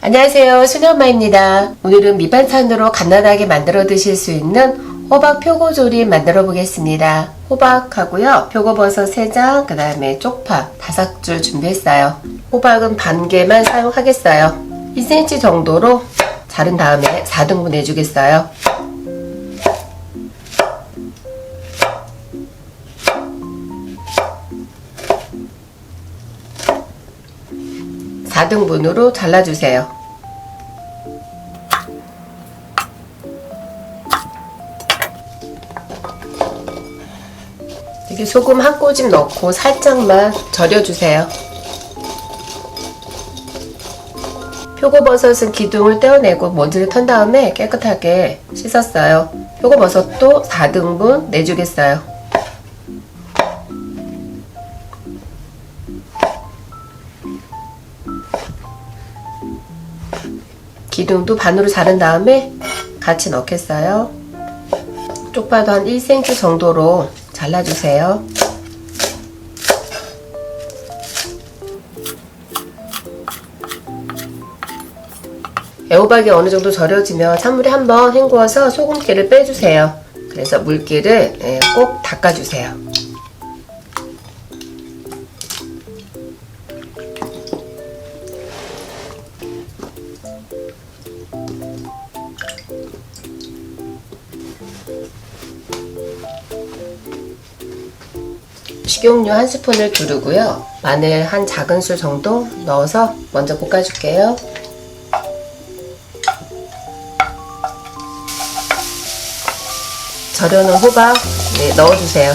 안녕하세요, 수녀엄마입니다. 오늘은 밑반찬으로 간단하게 만들어 드실 수 있는 호박 표고조림 만들어 보겠습니다. 호박하고요, 표고버섯 3장, 그 다음에 쪽파 5줄 준비했어요. 호박은 반 개만 사용하겠어요. 1cm 정도로 자른 다음에 4등분 해주겠어요. (4등분으로) 잘라주세요. 이렇게 소금 한 꼬집 넣고 살짝만 절여주세요. 표고버섯은 기둥을 떼어내고 먼지를 턴 다음에 깨끗하게 씻었어요. 표고버섯도 4등분 내주겠어요. 기둥도 반으로 자른 다음에 같이 넣겠어요. 쪽파도 한 1cm 정도로 잘라주세요. 애호박이 어느 정도 절여지면 찬물에 한번 헹구어서 소금기를 빼주세요. 그래서 물기를 꼭 닦아주세요. 식용유 1스푼을 두르고요. 마늘 한 작은술 정도 넣어서 먼저 볶아줄게요. 절여놓은 호박 넣어주세요.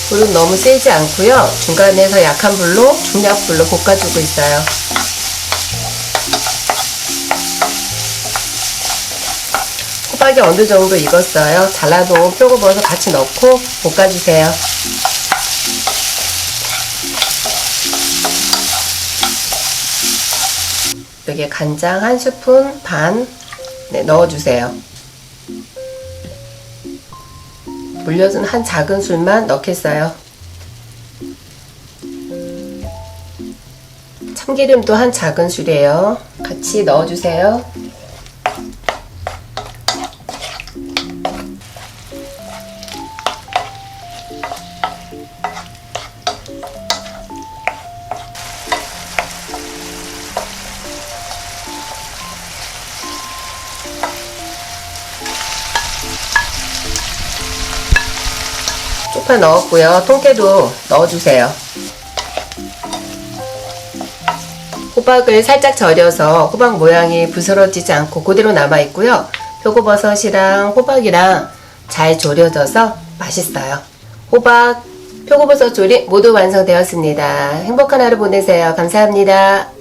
불은 너무 세지 않고요. 중간에서 약한 불로 중약불로 볶아주고 있어요. 호박이 어느 정도 익었어요. 잘라놓은 표고버섯 같이 넣고 볶아주세요. 여기에 간장 1스푼 반 넣어주세요. 물엿은 한 작은술만 넣겠어요. 참기름도 한 작은술이에요. 같이 넣어주세요. 쪽파 넣었고요. 통깨도 넣어주세요. 호박을 살짝 절여서 호박 모양이 부스러지지 않고 그대로 남아있고요. 표고버섯이랑 호박이랑 잘 졸여져서 맛있어요. 호박, 표고버섯 조림 모두 완성되었습니다. 행복한 하루 보내세요. 감사합니다.